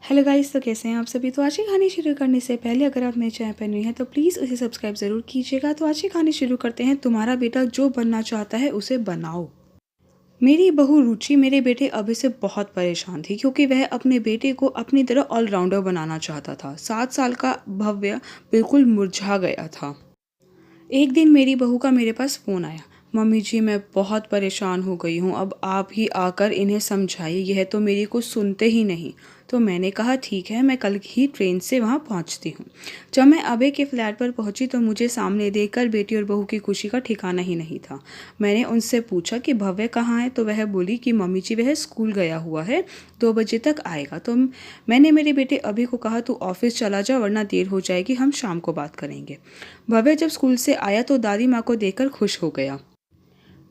Hello guys, तो कैसे हैं आप सभी। तो आज की कहानी शुरू करने से पहले अगर आप मेरे चैनल पर न्यू हैं तो प्लीज़ उसे सब्सक्राइब ज़रूर कीजिएगा। तो आज की कहानी शुरू करते हैं। तुम्हारा बेटा जो बनना चाहता है उसे बनाओ। मेरी बहू रुचि मेरे बेटे अभय से बहुत परेशान थी क्योंकि वह अपने बेटे को अपनी तरह ऑलराउंडर बनाना चाहता था। 7 साल का भव्य बिल्कुल मुरझा गया था। एक दिन मेरी बहू का मेरे पास फ़ोन आया। मम्मी जी, मैं बहुत परेशान हो गई हूँ, अब आप ही आकर इन्हें समझाइए, यह तो मेरी कुछ सुनते ही नहीं। तो मैंने कहा ठीक है, मैं कल ही ट्रेन से वहाँ पहुँचती हूँ। जब मैं अभय के फ्लैट पर पहुँची तो मुझे सामने देखकर बेटी और बहू की खुशी का ठिकाना ही नहीं था। मैंने उनसे पूछा कि भव्य कहाँ है, तो वह बोली कि मम्मी जी वह स्कूल गया हुआ है, 2 बजे तक आएगा। तो मैंने मेरे बेटे अभय को कहा तू ऑफिस चला जा वरना देर हो जाएगी, हम शाम को बात करेंगे। भव्य जब स्कूल से आया तो दादी माँ को देखकर खुश हो गया।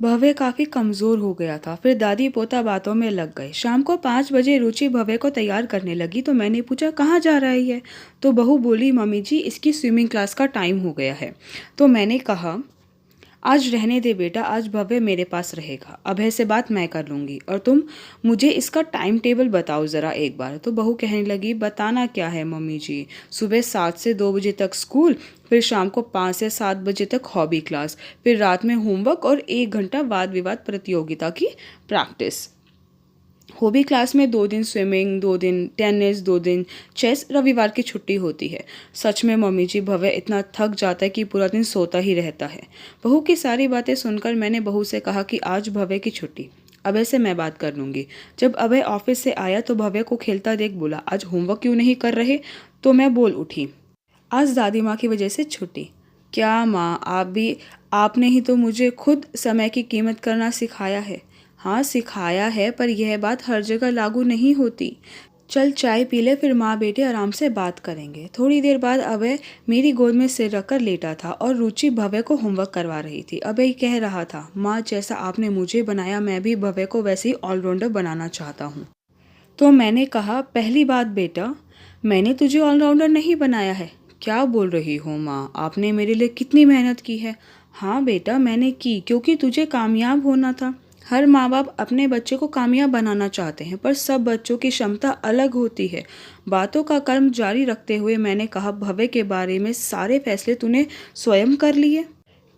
भव्य काफ़ी कमज़ोर हो गया था। फिर दादी पोता बातों में लग गए। शाम को 5 बजे रुचि भव्य को तैयार करने लगी तो मैंने पूछा कहाँ जा रही है। तो बहू बोली मम्मी जी इसकी स्विमिंग क्लास का टाइम हो गया है। तो मैंने कहा आज रहने दे बेटा, आज भव्य मेरे पास रहेगा, अभय से बात मैं कर लूँगी और तुम मुझे इसका टाइम टेबल बताओ ज़रा एक बार। तो बहू कहने लगी बताना क्या है मम्मी जी, सुबह 7 से 2 बजे तक स्कूल, फिर शाम को 5 से 7 बजे तक हॉबी क्लास, फिर रात में होमवर्क और 1 घंटा वाद विवाद प्रतियोगिता की प्रैक्टिस। हॉबी क्लास में 2 दिन स्विमिंग, 2 दिन टेनिस, 2 दिन चेस, रविवार की छुट्टी होती है। सच में मम्मी जी भव्य इतना थक जाता है कि पूरा दिन सोता ही रहता है। बहू की सारी बातें सुनकर मैंने बहू से कहा कि आज भव्य की छुट्टी, अभय से मैं बात कर लूँगी। जब अभय ऑफिस से आया तो भव्य को खेलता देख बोला आज होमवर्क क्यों नहीं कर रहे। तो मैं बोल उठी आज दादी माँ की वजह से छुट्टी। क्या माँ, आपने ही तो मुझे खुद समय की कीमत करना सिखाया है। हाँ सिखाया है, पर यह बात हर जगह लागू नहीं होती। चल चाय पी ले, फिर माँ बेटे आराम से बात करेंगे। थोड़ी देर बाद अभय मेरी गोद में सिर रखकर लेटा था और रुचि भव्य को होमवर्क करवा रही थी। अभय कह रहा था माँ जैसा आपने मुझे बनाया मैं भी भव्य को वैसे ही ऑलराउंडर बनाना चाहता हूँ। तो मैंने कहा पहली बात बेटा, मैंने तुझे ऑलराउंडर नहीं बनाया है। क्या बोल रही हो माँ, आपने मेरे लिए कितनी मेहनत की है। हाँ बेटा मैंने की, क्योंकि तुझे कामयाब होना था। हर माँ बाप अपने बच्चे को कामयाब बनाना चाहते हैं, पर सब बच्चों की क्षमता अलग होती है। बातों का क्रम जारी रखते हुए मैंने कहा भव्य के बारे में सारे फैसले तूने स्वयं कर लिए,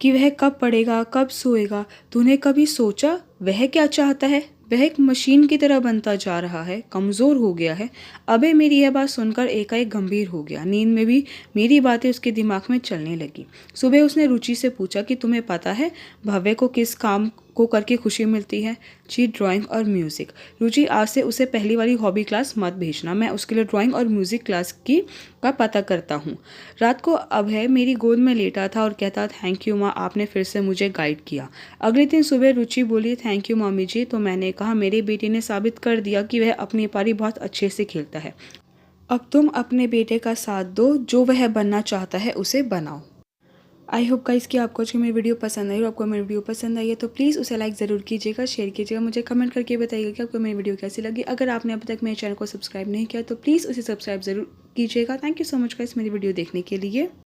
कि वह कब पढ़ेगा कब सोएगा। तूने कभी सोचा वह क्या चाहता है। वह एक मशीन की तरह बनता जा रहा है, कमज़ोर हो गया है। अबे मेरी यह बात सुनकर एकाएक गंभीर हो गया। नींद में भी मेरी बातें उसके दिमाग में चलने लगी। सुबह उसने रुचि से पूछा कि तुम्हें पता है भव्य को किस काम को करके खुशी मिलती है। जी ड्राइंग और म्यूज़िक। रुचि आज से उसे पहली वाली हॉबी क्लास मत भेजना, मैं उसके लिए ड्राइंग और म्यूज़िक क्लास का पता करता हूँ। रात को अभय मेरी गोद में लेटा था और कहता थैंक यू माँ, आपने फिर से मुझे गाइड किया। अगले दिन सुबह रुचि बोली थैंक यू मम्मी जी। तो मैंने कहा मेरे बेटे ने साबित कर दिया कि वह अपनी पारी बहुत अच्छे से खेलता है। अब तुम अपने बेटे का साथ दो, जो वह बनना चाहता है उसे बनाओ। आई होप गाइस कि आपको आज की मेरी वीडियो पसंद आई, और आपको मेरी वीडियो पसंद आई है तो प्लीज़ उसे लाइक ज़रूर कीजिएगा, शेयर कीजिएगा, मुझे कमेंट करके बताइएगा कि आपको मेरी वीडियो कैसी लगी। अगर आपने अभी तक मेरे चैनल को सब्सक्राइब नहीं किया तो प्लीज़ उसे सब्सक्राइब ज़रूर कीजिएगा। Thank you so much guys मेरी वीडियो देखने के लिए।